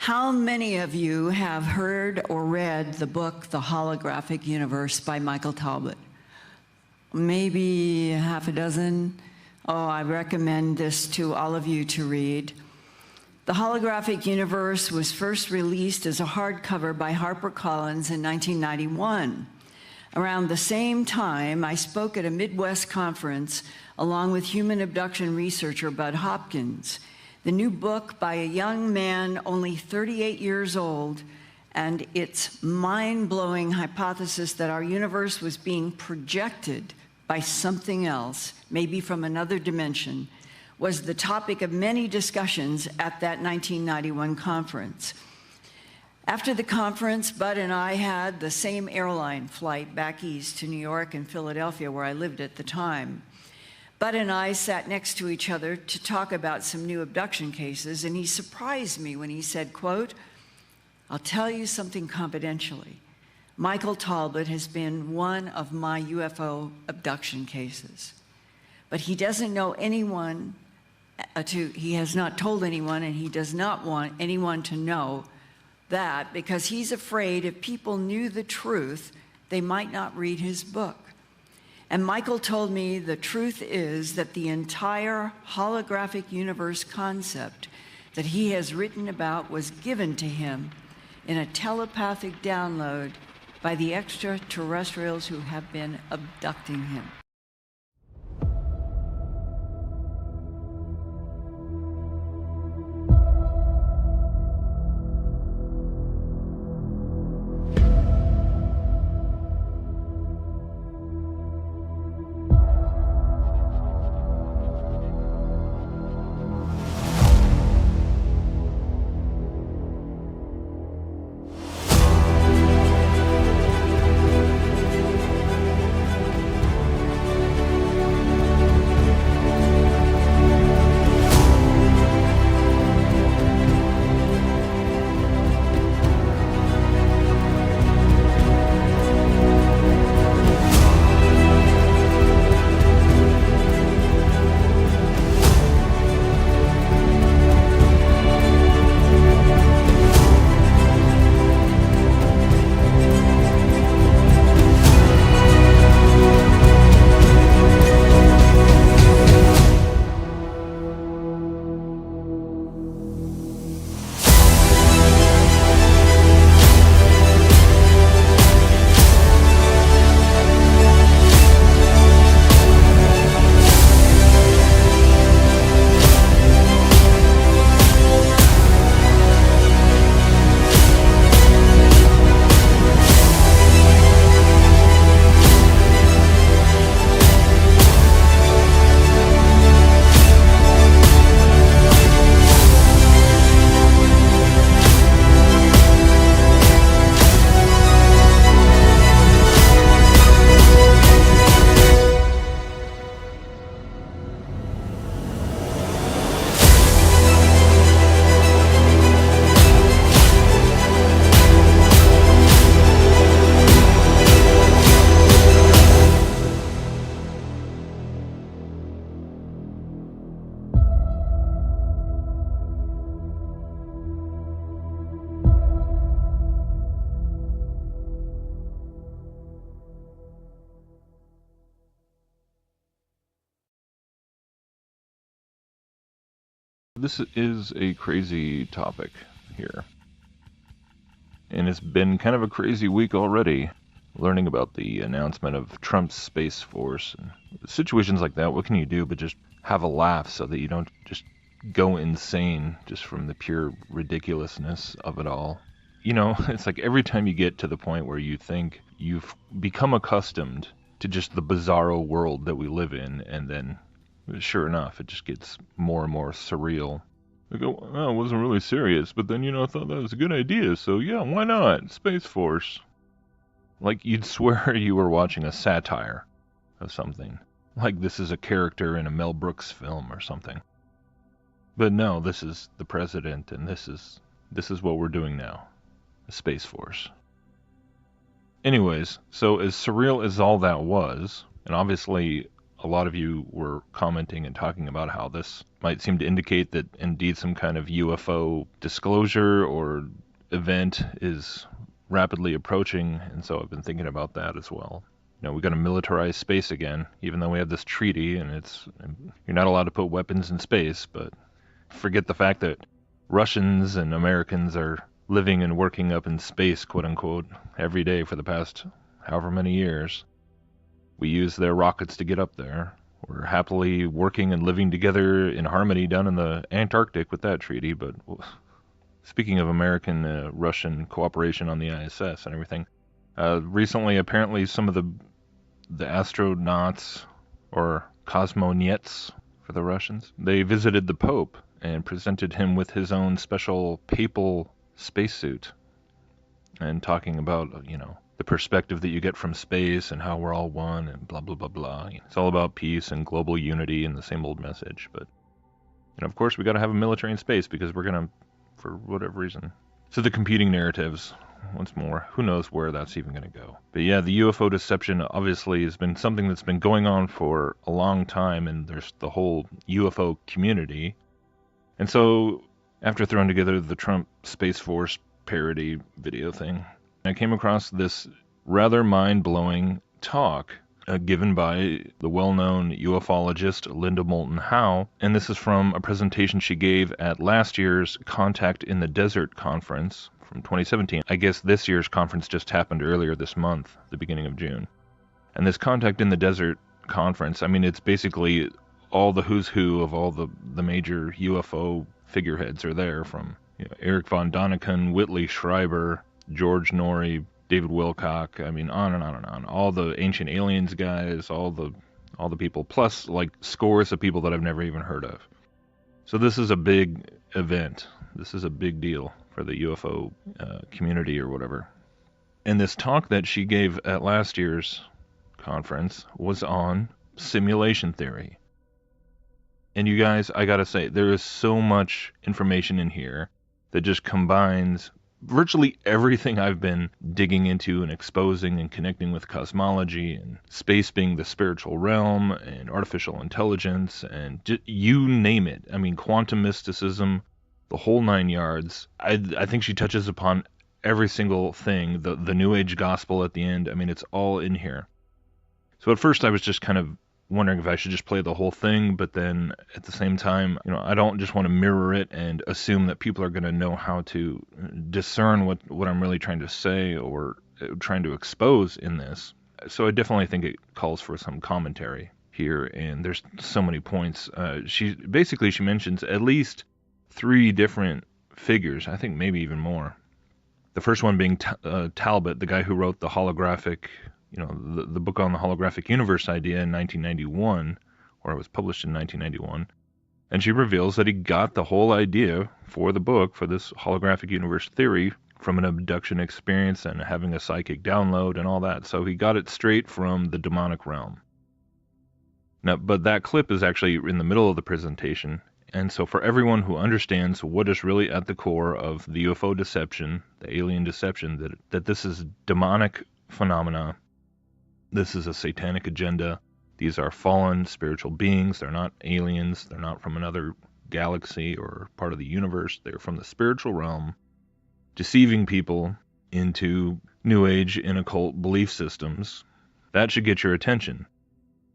How many of you have heard or read the book, The Holographic Universe by Michael Talbot? Maybe half a dozen. Oh, I recommend this to all of you to read. The Holographic Universe was first released as a hardcover by HarperCollins in 1991. Around the same time, I spoke at a Midwest conference along with human abduction researcher Bud Hopkins. The new book by a young man only 38 years old, and its mind-blowing hypothesis that our universe was being projected by something else, maybe from another dimension, was the topic of many discussions at that 1991 conference. After the conference, Bud and I had the same airline flight back east to New York and Philadelphia, where I lived at the time. Bud and I sat next to each other to talk about some new abduction cases, and he surprised me when he said, quote, "I'll tell you something confidentially. Michael Talbot has been one of my UFO abduction cases. But he doesn't know anyone, he has not told anyone, and he does not want anyone to know that because he's afraid if people knew the truth, they might not read his book. And Michael told me the truth is that the entire holographic universe concept that he has written about was given to him in a telepathic download by the extraterrestrials who have been abducting him." This is a crazy topic here. And it's been kind of a crazy week already, learning about the announcement of Trump's Space Force. And situations like that, what can you do but just have a laugh so that you don't just go insane just from the pure ridiculousness of it all? You know, it's like every time you get to the point where you think you've become accustomed to just the bizarro world that we live in, and then sure enough, it just gets more and more surreal. They go, oh, it wasn't really serious, but then, I thought that was a good idea, so yeah, why not? Space Force. Like you'd swear you were watching a satire of something. Like this is a character in a Mel Brooks film or something. But no, this is the president, and this is what we're doing now. The Space Force. Anyways, so as surreal as all that was, and obviously a lot of you were commenting and talking about how this might seem to indicate that indeed some kind of UFO disclosure or event is rapidly approaching, and so I've been thinking about that as well. We got to militarize space again, even though we have this treaty, and you're not allowed to put weapons in space, but forget the fact that Russians and Americans are living and working up in space, quote unquote, every day for the past however many years. We use their rockets to get up there. We're happily working and living together in harmony down in the Antarctic with that treaty, but speaking of American-Russian cooperation on the ISS and everything, recently apparently some of the astronauts, or cosmonauts for the Russians, they visited the Pope and presented him with his own special papal spacesuit, and talking about, the perspective that you get from space and how we're all one and blah, blah, blah, blah. It's all about peace and global unity and the same old message. But, of course, we got to have a military in space because we're going to, for whatever reason. So the competing narratives, once more, who knows where that's even going to go. But yeah, the UFO deception obviously has been something that's been going on for a long time, and there's the whole UFO community. And so after throwing together the Trump Space Force parody video thing, I came across this rather mind-blowing talk given by the well-known ufologist Linda Moulton Howe, and this is from a presentation she gave at last year's Contact in the Desert conference from 2017. I guess this year's conference just happened earlier this month, the beginning of June. And this Contact in the Desert conference, it's basically all the who's who of all the major UFO figureheads are there, from Eric von Daniken, Whitley Schreiber, George Norrie, David Wilcock, on and on and on. All the Ancient Aliens guys, all the people, plus like scores of people that I've never even heard of. So this is a big event. This is a big deal for the UFO community or whatever. And this talk that she gave at last year's conference was on simulation theory. And you guys, I gotta say, there is so much information in here that just combines virtually everything I've been digging into and exposing and connecting with cosmology and space being the spiritual realm and artificial intelligence and you name it. Quantum mysticism, the whole nine yards. I think she touches upon every single thing, the New Age gospel at the end. It's all in here. So at first I was just kind of wondering if I should just play the whole thing, but then at the same time, I don't just want to mirror it and assume that people are going to know how to discern what I'm really trying to say or trying to expose in this. So I definitely think it calls for some commentary here, and there's so many points. She mentions at least 3 different figures, I think maybe even more. The first one being Talbot, the guy who wrote the holographic, the book on the holographic universe idea in 1991, or it was published in 1991. And she reveals that he got the whole idea for the book, for this holographic universe theory, from an abduction experience and having a psychic download and all that. So he got it straight from the demonic realm. Now, but that clip is actually in the middle of the presentation. And so for everyone who understands what is really at the core of the UFO deception, the alien deception, that this is demonic phenomena, this is a satanic agenda, these are fallen spiritual beings, they're not aliens, they're not from another galaxy or part of the universe, they're from the spiritual realm, deceiving people into New Age and occult belief systems. That should get your attention,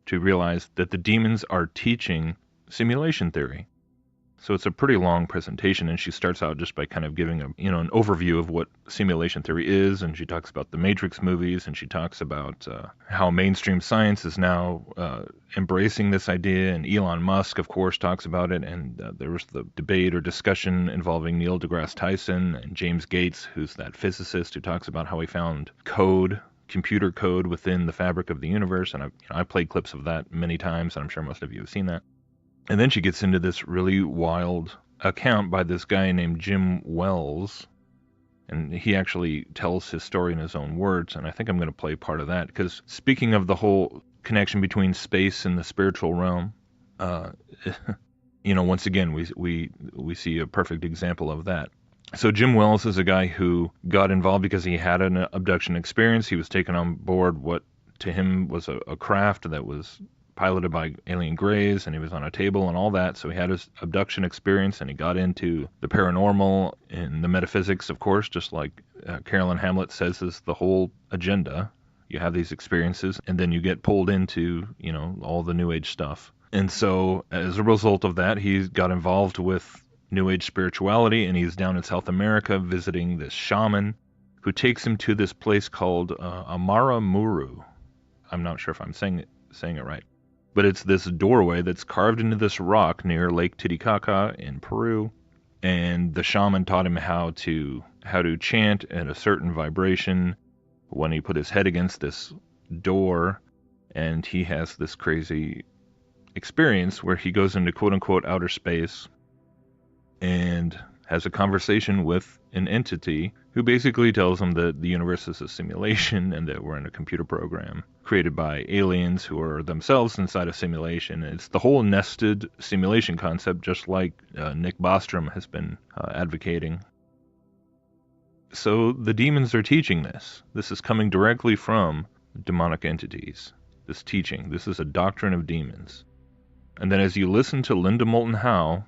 to realize that the demons are teaching simulation theory. So it's a pretty long presentation, and she starts out just by kind of giving an overview of what simulation theory is, and she talks about the Matrix movies, and she talks about how mainstream science is now embracing this idea, and Elon Musk, of course, talks about it, and there was the debate or discussion involving Neil deGrasse Tyson and James Gates, who's that physicist who talks about how he found computer code within the fabric of the universe, and I played clips of that many times, and I'm sure most of you have seen that. And then she gets into this really wild account by this guy named Jim Wells, and he actually tells his story in his own words, and I think I'm going to play part of that, because speaking of the whole connection between space and the spiritual realm, once again, we see a perfect example of that. So Jim Wells is a guy who got involved because he had an abduction experience. He was taken on board what to him was a craft that was piloted by alien greys, and he was on a table and all that. So he had his abduction experience, and he got into the paranormal and the metaphysics, of course, just like Carolyn Hamlet says is the whole agenda. You have these experiences, and then you get pulled into, all the New Age stuff. And so as a result of that, he got involved with New Age spirituality, and he's down in South America visiting this shaman who takes him to this place called Amara Muru. I'm not sure if I'm saying it right. But it's this doorway that's carved into this rock near Lake Titicaca in Peru. And the shaman taught him how to chant at a certain vibration when he put his head against this door, and he has this crazy experience where he goes into quote-unquote outer space and has a conversation with an entity who basically tells him that the universe is a simulation and that we're in a computer program created by aliens who are themselves inside a simulation. It's the whole nested simulation concept, just like Nick Bostrom has been advocating. So the demons are teaching this. This is coming directly from demonic entities. This teaching. This is a doctrine of demons. And then as you listen to Linda Moulton Howe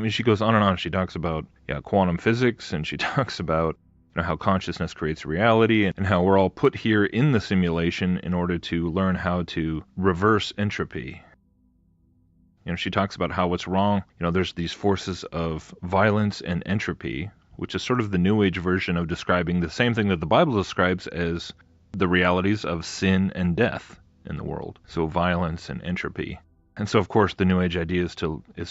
she goes on and on. She talks about quantum physics, and she talks about how consciousness creates reality, and how we're all put here in the simulation in order to learn how to reverse entropy. She talks about how what's wrong, there's these forces of violence and entropy, which is sort of the New Age version of describing the same thing that the Bible describes as the realities of sin and death in the world. So violence and entropy. And so, of course, the New Age idea is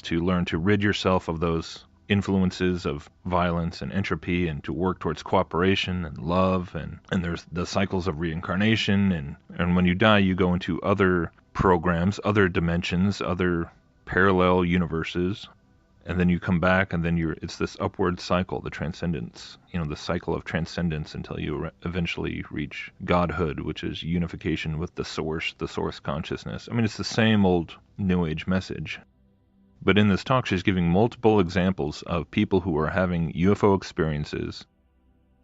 to learn to rid yourself of those influences of violence and entropy, and to work towards cooperation and love. And there's the cycles of reincarnation. And when you die, you go into other programs, other dimensions, other parallel universes. And then you come back, and then it's this upward cycle, the transcendence, the cycle of transcendence until you eventually reach godhood, which is unification with the source consciousness. I mean, it's the same old New Age message. But in this talk, she's giving multiple examples of people who are having UFO experiences,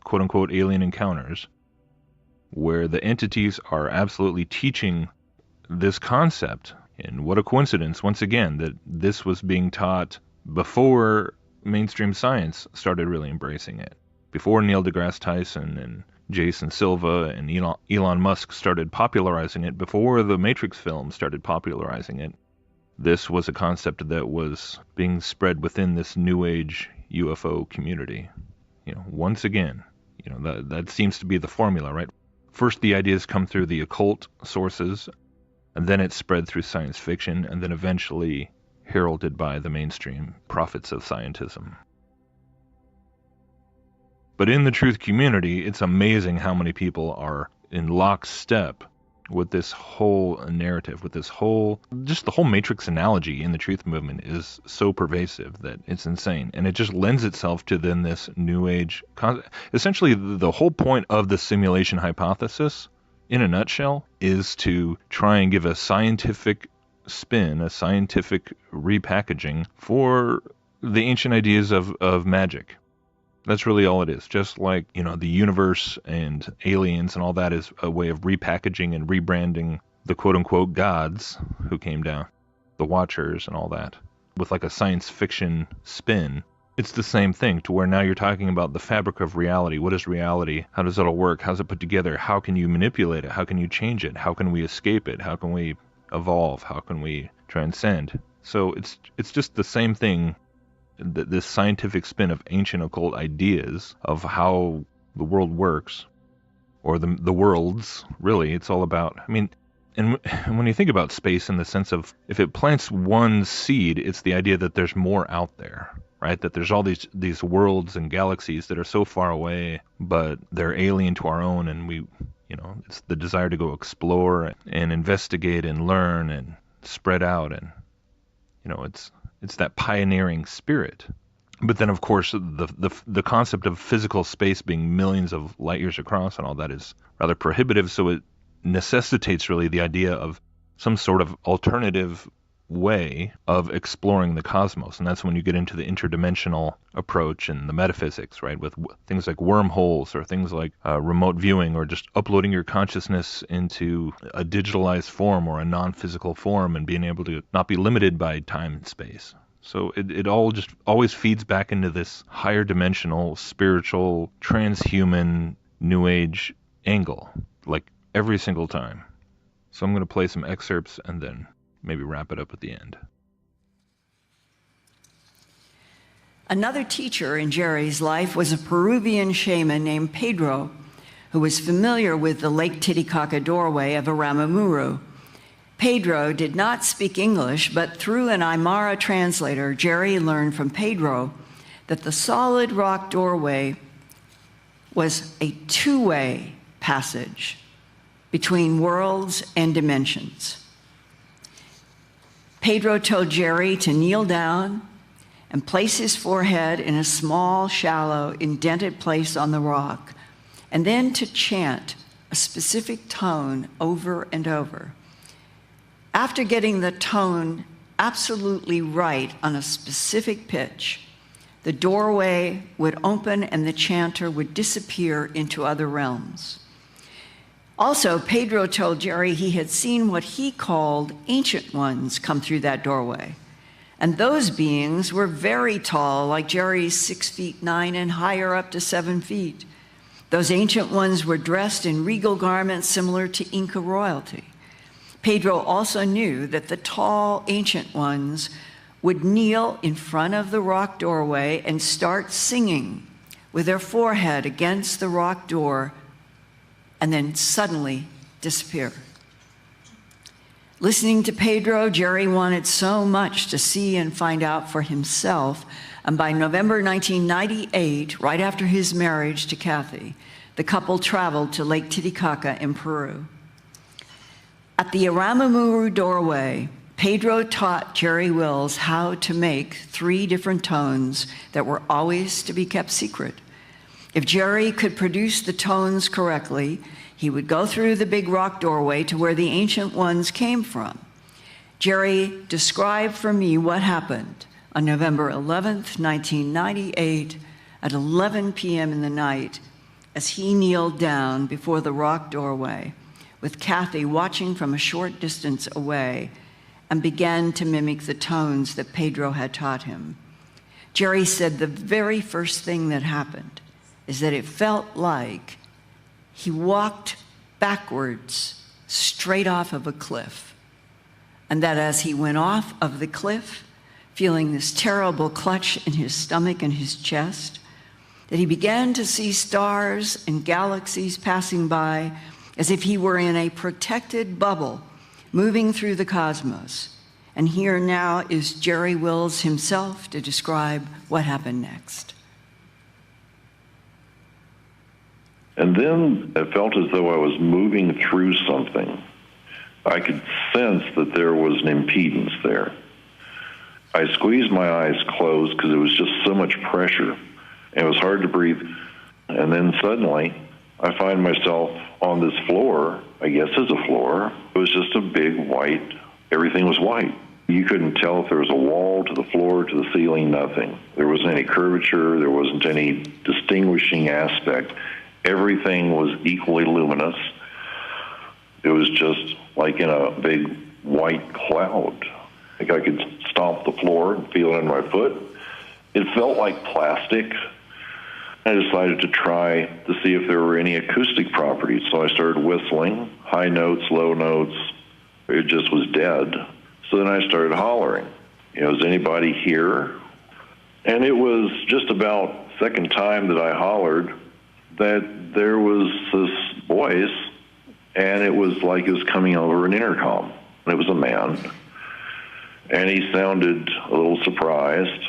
quote-unquote alien encounters, where the entities are absolutely teaching this concept. And what a coincidence, once again, that this was being taught before mainstream science started really embracing it. Before Neil deGrasse Tyson and Jason Silva and Elon Musk started popularizing it, before the Matrix films started popularizing it, this was a concept that was being spread within this New Age UFO community. Once again, that seems to be the formula, right? First, the ideas come through the occult sources, and then it's spread through science fiction, and then eventually heralded by the mainstream prophets of scientism. But in the truth community, it's amazing how many people are in lockstep with this whole narrative, with this whole, just the whole Matrix analogy in the truth movement is so pervasive that it's insane. And it just lends itself to then this New Age, essentially the whole point of the simulation hypothesis, in a nutshell, is to try and give a scientific spin, a scientific repackaging for the ancient ideas of magic. That's really all it is. Just like, the universe and aliens and all that is a way of repackaging and rebranding the quote-unquote gods who came down, the Watchers and all that, with like a science fiction spin. It's the same thing, to where now you're talking about the fabric of reality. What is reality? How does it all work? How's it put together? How can you manipulate it? How can you change it? How can we escape it? How can we evolve? How can we transcend? So it's just the same thing, this scientific spin of ancient occult ideas of how the world works, or the worlds, really. It's all about, and when you think about space in the sense of, if it plants one seed, it's the idea that there's more out there, right? That there's all these worlds and galaxies that are so far away, but they're alien to our own, and we, it's the desire to go explore and investigate and learn and spread out, and it's that pioneering spirit. But then, of course, the concept of physical space being millions of light years across and all that is rather prohibitive, so it necessitates really the idea of some sort of alternative way of exploring the cosmos. And that's when you get into the interdimensional approach and the metaphysics, right? With things like wormholes or things like remote viewing, or just uploading your consciousness into a digitalized form or a non-physical form and being able to not be limited by time and space. So it all just always feeds back into this higher dimensional, spiritual, transhuman, new age angle, like every single time. So I'm going to play some excerpts and then maybe wrap it up at the end. Another teacher in Jerry's life was a Peruvian shaman named Pedro, who was familiar with the Lake Titicaca doorway of Aramamuru. Pedro did not speak English, but through an Aymara translator, Jerry learned from Pedro that the solid rock doorway was a two-way passage between worlds and dimensions. Pedro told Jerry to kneel down and place his forehead in a small, shallow, indented place on the rock, and then to chant a specific tone over and over. After getting the tone absolutely right on a specific pitch, the doorway would open and the chanter would disappear into other realms. Also, Pedro told Jerry he had seen what he called ancient ones come through that doorway. And those beings were very tall, like Jerry's 6'9" and higher, up to 7 feet. Those ancient ones were dressed in regal garments similar to Inca royalty. Pedro also knew that the tall ancient ones would kneel in front of the rock doorway and start singing with their forehead against the rock door, and then suddenly disappear. Listening to Pedro, Jerry wanted so much to see and find out for himself, and by November 1998, right after his marriage to Kathy, the couple traveled to Lake Titicaca in Peru. At the Aramamuru doorway, Pedro taught Jerry Wills how to make 3 different tones that were always to be kept secret. If Jerry could produce the tones correctly, he would go through the big rock doorway to where the ancient ones came from. Jerry described for me what happened on November 11th, 1998, at 11 p.m. in the night, as he kneeled down before the rock doorway, with Kathy watching from a short distance away, and began to mimic the tones that Pedro had taught him. Jerry said the very first thing that happened is that it felt like he walked backwards straight off of a cliff, and that as he went off of the cliff, feeling this terrible clutch in his stomach and his chest, that he began to see stars and galaxies passing by as if he were in a protected bubble moving through the cosmos. And here now is Jerry Wills himself to describe what happened next. And then it felt as though I was moving through something. I could sense that there was an impedance there. I squeezed my eyes closed because it was just so much pressure, and it was hard to breathe. And then suddenly, I find myself on this floor. I guess it's a floor. It was just a big white, everything was white. You couldn't tell if there was a wall to the floor, to the ceiling, nothing. There wasn't any curvature, there wasn't any distinguishing aspect. Everything was equally luminous. It was just like in a big white cloud. Like I could stomp the floor and feel it in my foot. It felt like plastic. I decided to try to see if there were any acoustic properties. So I started whistling, high notes, low notes. It just was dead. So then I started hollering, is anybody here? And it was just about second time that I hollered that there was this voice, and it was like it was coming over an intercom. And it was a man, and he sounded a little surprised.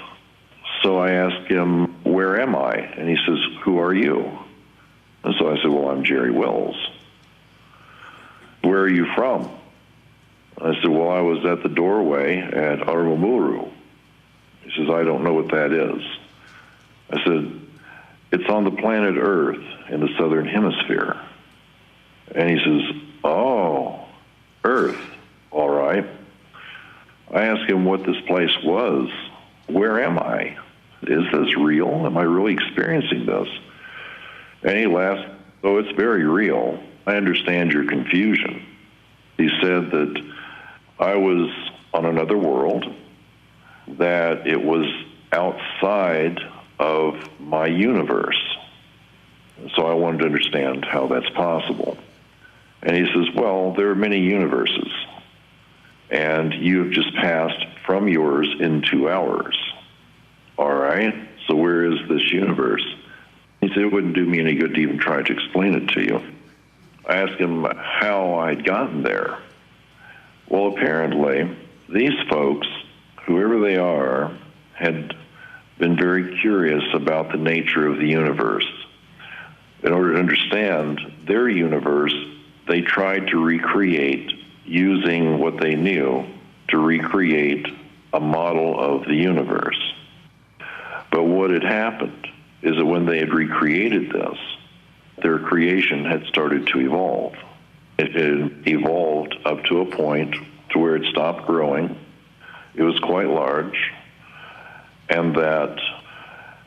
So I asked him, where am I? And he says, who are you? And so I said, well, I'm Jerry Wills. Where are you from? I said, well, I was at the doorway at Aramamuru. He says, I don't know what that is. I said, it's on the planet Earth in the southern hemisphere. And he says, oh, Earth, all right. I asked him what this place was. Where am I? Is this real? Am I really experiencing this? And he laughed, oh, it's very real. I understand your confusion. He said that I was on another world, that it was outside of my universe. So I wanted to understand how that's possible. And he says, well, there are many universes, and you have just passed from yours into ours. All right, so where is this universe? He said, it wouldn't do me any good to even try to explain it to you. I asked him how I'd gotten there. Well, apparently, these folks, whoever they are, had been very curious about the nature of the universe. In order to understand their universe, they tried to recreate, using what they knew, to recreate a model of the universe. But what had happened is that when they had recreated this, their creation had started to evolve. It had evolved up to a point to where it stopped growing. It was quite large, and that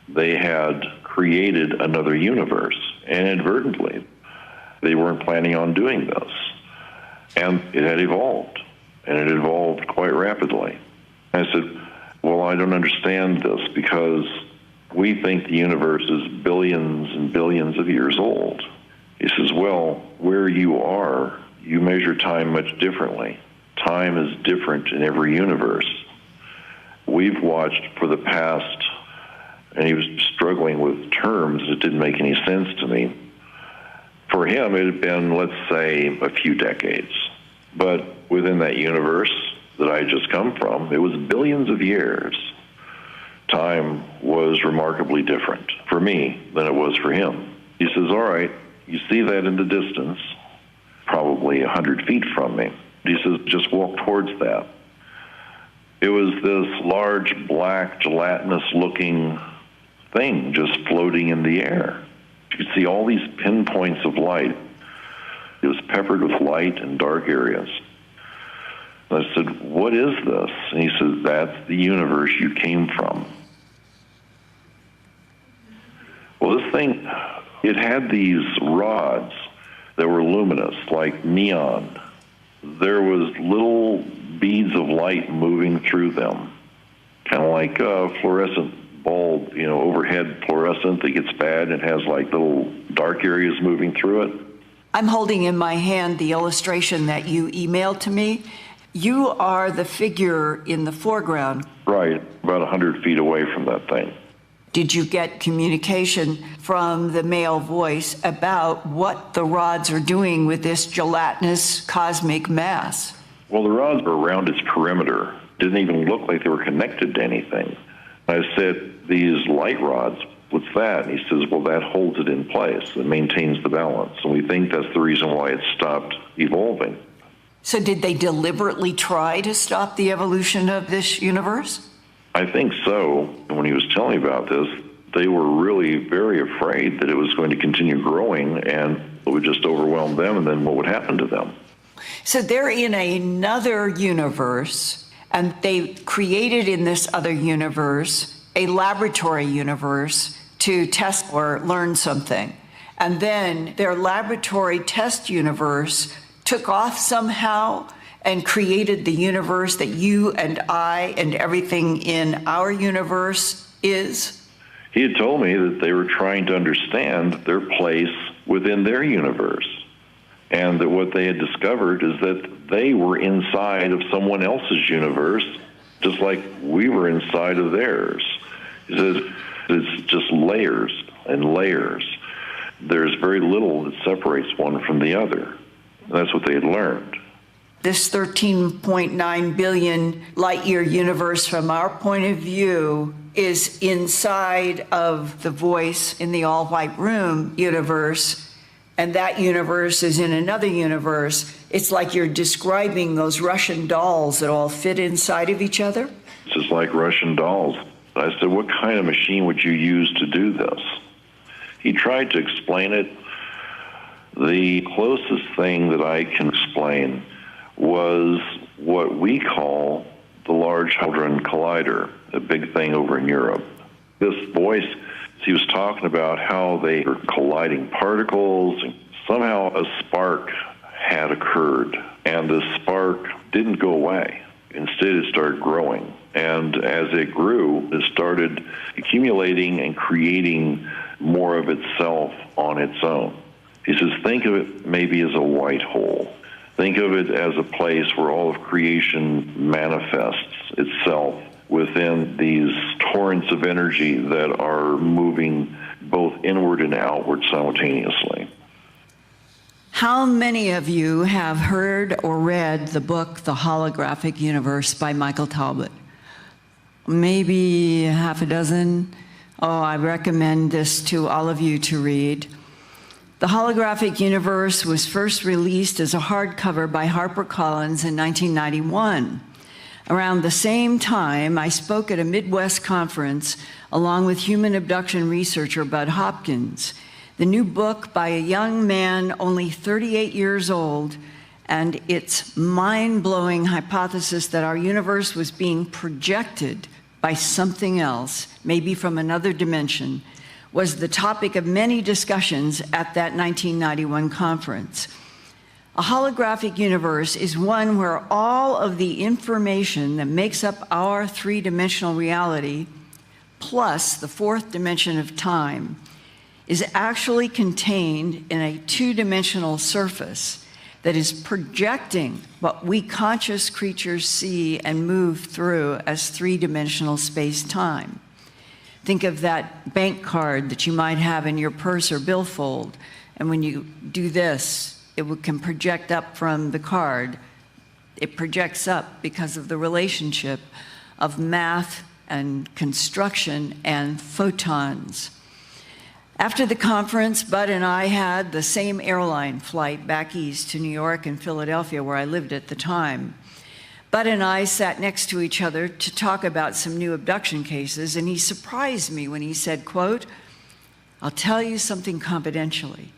they had created another universe, and inadvertently. They weren't planning on doing this. And it had evolved, and it evolved quite rapidly. I said, well, I don't understand this, because we think the universe is billions and billions of years old. He says, well, where you are, you measure time much differently. Time is different in every universe. We've watched for the past, and he was struggling with terms that didn't make any sense to me. For him, it had been, let's say, a few decades. But within that universe that I had just come from, it was billions of years. Time was remarkably different for me than it was for him. He says, all right, you see that in the distance, probably 100 feet from me. He says, just walk towards that. It was this large, black, gelatinous-looking thing just floating in the air. You could see all these pinpoints of light. It was peppered with light in dark areas. And I said, what is this? And he says, that's the universe you came from. Well, this thing, it had these rods that were luminous, like neon. There was little beads of light moving through them, kind of like a fluorescent bulb, overhead fluorescent that gets bad and has like little dark areas moving through it. I'm holding in my hand the illustration that you emailed to me. You are the figure in the foreground. Right, about 100 feet away from that thing. Did you get communication from the male voice about what the rods are doing with this gelatinous cosmic mass? Well, the rods were around its perimeter. Didn't even look like they were connected to anything. I said, these light rods, what's that? And he says, well, that holds it in place. It maintains the balance. And we think that's the reason why it stopped evolving. So did they deliberately try to stop the evolution of this universe? I think so. When he was telling me about this, they were really very afraid that it was going to continue growing and it would just overwhelm them, and then what would happen to them? So they're in another universe, and they created in this other universe a laboratory universe to test or learn something. And then their laboratory test universe took off somehow and created the universe that you and I and everything in our universe is? He had told me that they were trying to understand their place within their universe, and that what they had discovered is that they were inside of someone else's universe, just like we were inside of theirs. He says it's just layers and layers. There's very little that separates one from the other. And that's what they had learned. This 13.9 billion light-year universe, from our point of view, is inside of the voice in the all-white room universe, and that universe is in another universe. It's like you're describing those Russian dolls that all fit inside of each other. It's just like Russian dolls. I said, what kind of machine would you use to do this? He tried to explain it. The closest thing that I can explain was what we call the Large Hadron Collider, a big thing over in Europe. This voice, he was talking about how they were colliding particles, and somehow a spark had occurred, and the spark didn't go away. Instead, it started growing. And as it grew, it started accumulating and creating more of itself on its own. He says, think of it maybe as a white hole. Think of it as a place where all of creation manifests itself within these torrents of energy that are moving both inward and outward simultaneously. How many of you have heard or read the book, The Holographic Universe by Michael Talbot? Maybe half a dozen. Oh, I recommend this to all of you to read. The Holographic Universe was first released as a hardcover by HarperCollins in 1991. Around the same time, I spoke at a Midwest conference along with human abduction researcher Bud Hopkins. The new book by a young man only 38 years old, and its mind-blowing hypothesis that our universe was being projected by something else, maybe from another dimension, was the topic of many discussions at that 1991 conference. A holographic universe is one where all of the information that makes up our three-dimensional reality, plus the fourth dimension of time, is actually contained in a two-dimensional surface that is projecting what we conscious creatures see and move through as three-dimensional space-time. Think of that bank card that you might have in your purse or billfold, and when you do this, it can project up from the card. It projects up because of the relationship of math and construction and photons. After the conference, Bud and I had the same airline flight back east to New York and Philadelphia, where I lived at the time. Bud and I sat next to each other to talk about some new abduction cases, and he surprised me when he said, quote, "I'll tell you something confidentially.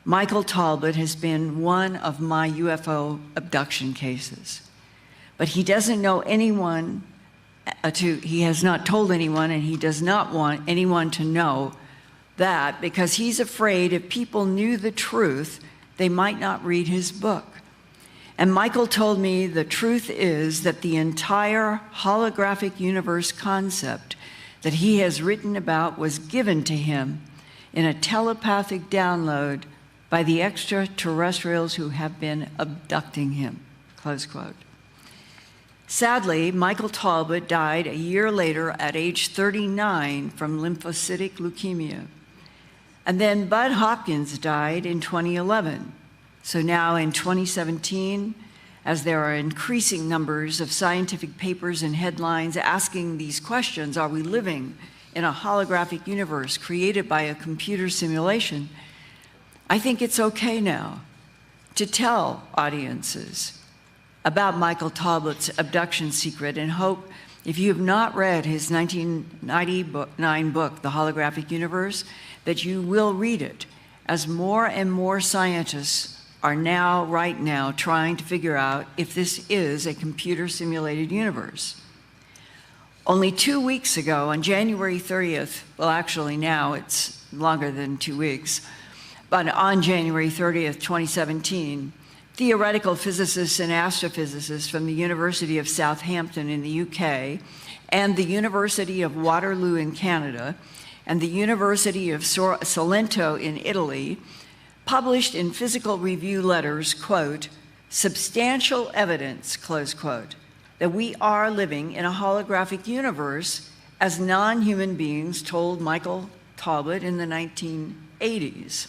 Michael Talbot has been one of my UFO abduction cases, but he doesn't know anyone he has not told anyone, and he does not want anyone to know that because he's afraid if people knew the truth, they might not read his book. And Michael told me the truth is that the entire holographic universe concept that he has written about was given to him in a telepathic download by the extraterrestrials who have been abducting him," close quote. Sadly, Michael Talbot died a year later at age 39 from lymphocytic leukemia. And then Bud Hopkins died in 2011. So now in 2017, as there are increasing numbers of scientific papers and headlines asking these questions, are we living in a holographic universe created by a computer simulation? I think it's okay now to tell audiences about Michael Talbot's abduction secret, and hope if you have not read his 1999 book, The Holographic Universe, that you will read it, as more and more scientists are now, right now, trying to figure out if this is a computer simulated universe. Only 2 weeks ago, on January 30th, well, actually now it's longer than 2 weeks, but on January 30th, 2017, theoretical physicists and astrophysicists from the University of Southampton in the UK and the University of Waterloo in Canada and the University of Salento in Italy published in Physical Review letters, quote, "substantial evidence," close quote, that we are living in a holographic universe as non-human beings told Michael Talbot in the 1980s.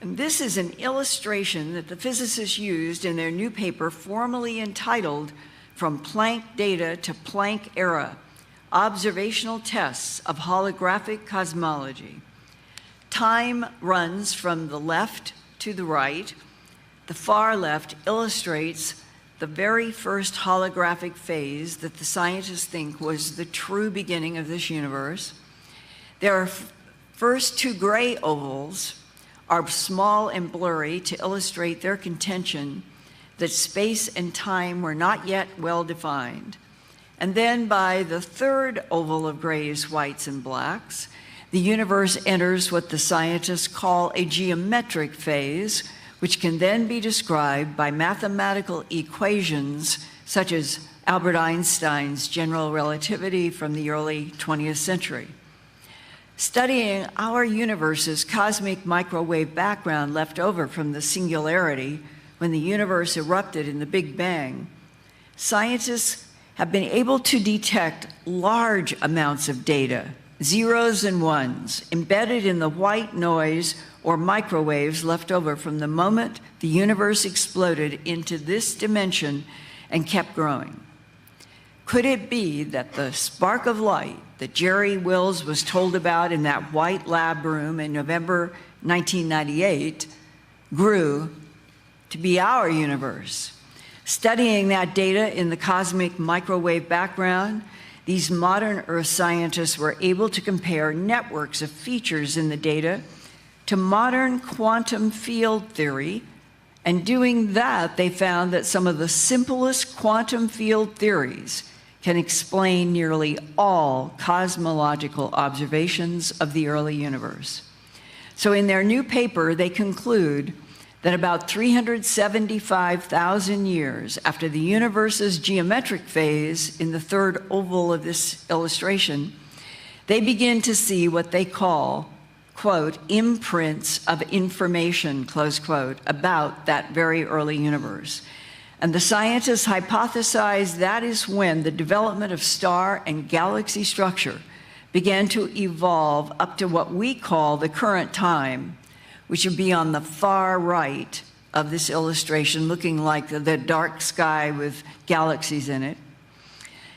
And this is an illustration that the physicists used in their new paper formally entitled From Planck Data to Planck Era, Observational Tests of Holographic Cosmology. Time runs from the left to the right. The far left illustrates the very first holographic phase that the scientists think was the true beginning of this universe. Their first two gray ovals are small and blurry to illustrate their contention that space and time were not yet well defined. And then by the third oval of grays, whites, and blacks, the universe enters what the scientists call a geometric phase, which can then be described by mathematical equations such as Albert Einstein's general relativity from the early 20th century. Studying our universe's cosmic microwave background left over from the singularity when the universe erupted in the Big Bang, scientists have been able to detect large amounts of data, zeros and ones, embedded in the white noise or microwaves left over from the moment the universe exploded into this dimension and kept growing. Could it be that the spark of light that Jerry Wills was told about in that white lab room in November 1998 grew to be our universe? Studying that data in the cosmic microwave background, these modern Earth scientists were able to compare networks of features in the data to modern quantum field theory, and doing that, they found that some of the simplest quantum field theories can explain nearly all cosmological observations of the early universe. So in their new paper, they conclude that about 375,000 years after the universe's geometric phase in the third oval of this illustration, they begin to see what they call, quote, imprints of information, close quote, about that very early universe. And the scientists hypothesize that is when the development of star and galaxy structure began to evolve up to what we call the current time, which would be on the far right of this illustration, looking like the dark sky with galaxies in it.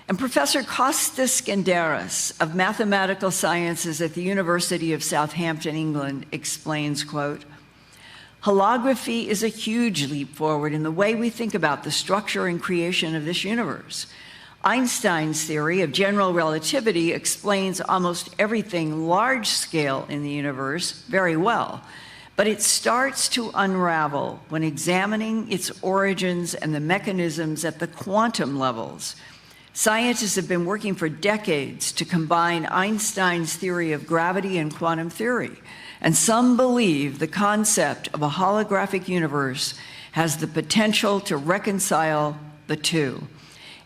And Professor Kostas Skenderas of Mathematical Sciences at the University of Southampton, England, explains, quote, holography is a huge leap forward in the way we think about the structure and creation of this universe. Einstein's theory of general relativity explains almost everything large scale in the universe very well, but it starts to unravel when examining its origins and the mechanisms at the quantum levels. Scientists have been working for decades to combine Einstein's theory of gravity and quantum theory, and some believe the concept of a holographic universe has the potential to reconcile the two.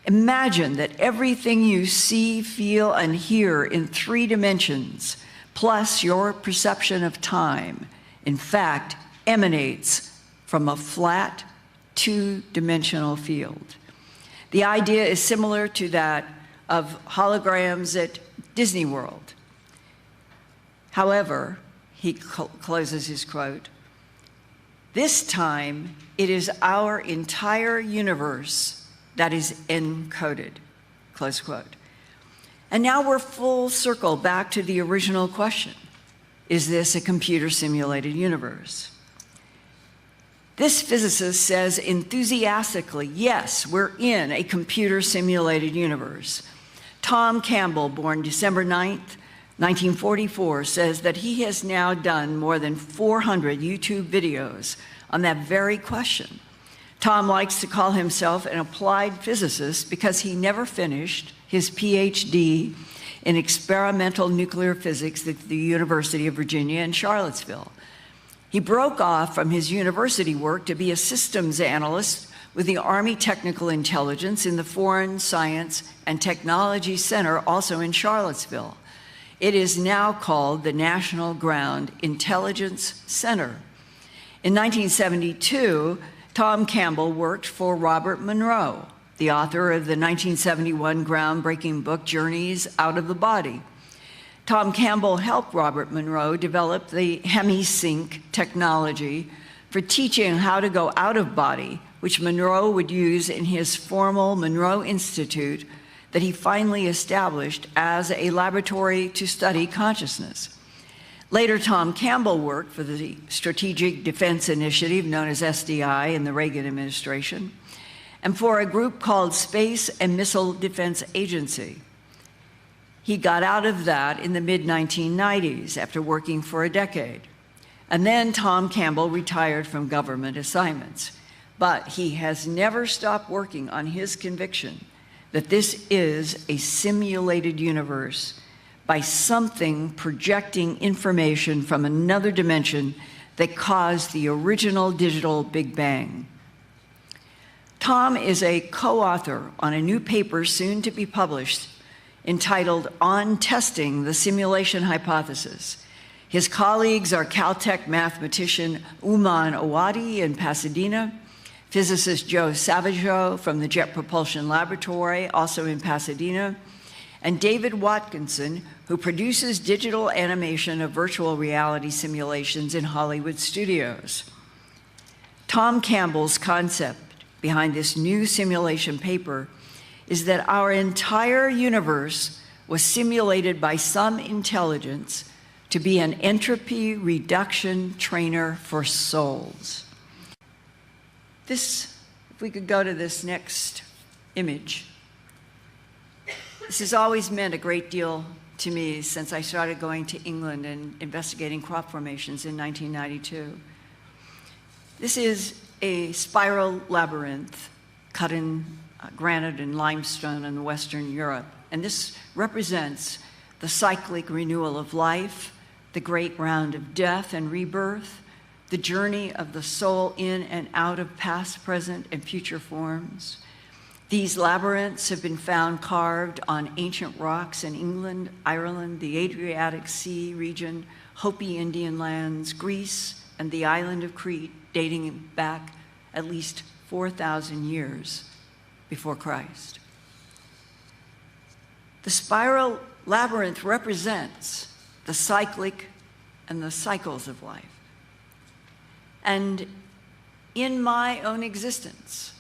Imagine that everything you see, feel, and hear in 3 dimensions, plus your perception of time, in fact, emanates from a flat, 2-dimensional field. The idea is similar to that of holograms at Disney World. However, he closes his quote, this time it is our entire universe that is encoded, close quote. And now we're full circle back to the original question. Is this a computer-simulated universe? This physicist says enthusiastically, yes, we're in a computer-simulated universe. Tom Campbell, born December 9th, 1944, says that he has now done more than 400 YouTube videos on that very question. Tom likes to call himself an applied physicist because he never finished his PhD in experimental nuclear physics at the University of Virginia in Charlottesville. He broke off from his university work to be a systems analyst with the Army Technical Intelligence in the Foreign Science and Technology Center, also in Charlottesville. It is now called the National Ground Intelligence Center. In 1972, Tom Campbell worked for Robert Monroe, the author of the 1971 groundbreaking book, Journeys Out of the Body. Tom Campbell helped Robert Monroe develop the HemiSync technology for teaching how to go out of body, which Monroe would use in his formal Monroe Institute that he finally established as a laboratory to study consciousness. Later, Tom Campbell worked for the Strategic Defense Initiative, known as SDI, in the Reagan administration, and for a group called Space and Missile Defense Agency. He got out of that in the mid-1990s after working for a decade. And then Tom Campbell retired from government assignments. but he has never stopped working on his conviction that this is a simulated universe by something projecting information from another dimension that caused the original digital Big Bang. Tom is a co-author on a new paper soon to be published entitled On Testing the Simulation Hypothesis. His colleagues are Caltech mathematician Uman Awadi in Pasadena, physicist Joe Savageau from the Jet Propulsion Laboratory, also in Pasadena, and David Watkinson, who produces digital animation of virtual reality simulations in Hollywood studios. Tom Campbell's concept behind this new simulation paper is that our entire universe was simulated by some intelligence to be an entropy reduction trainer for souls. This, if we could go to this next image. This has always meant a great deal to me since I started going to England and investigating crop formations in 1992. This is a spiral labyrinth cut in granite and limestone in Western Europe. And this represents the cyclic renewal of life, the great round of death and rebirth, the journey of the soul in and out of past, present, and future forms. These labyrinths have been found carved on ancient rocks in England, Ireland, the Adriatic Sea region, Hopi Indian lands, Greece, and the island of Crete, dating back at least 4,000 years before Christ. The spiral labyrinth represents the cyclic and the cycles of life. And in my own existence,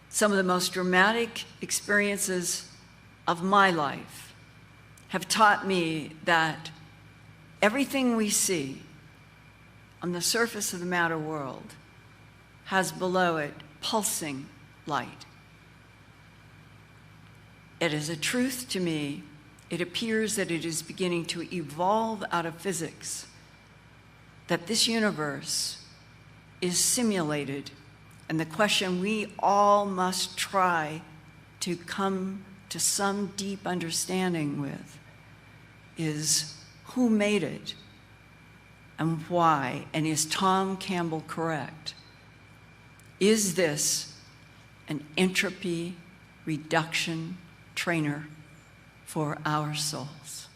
some of the most dramatic experiences of my life have taught me that everything we see on the surface of the matter world has below it pulsing light. It is a truth to me. It appears that it is beginning to evolve out of physics, that this universe is simulated, and the question we all must try to come to some deep understanding with is who made it and why, and is Tom Campbell correct? Is this an entropy reduction trainer for our souls?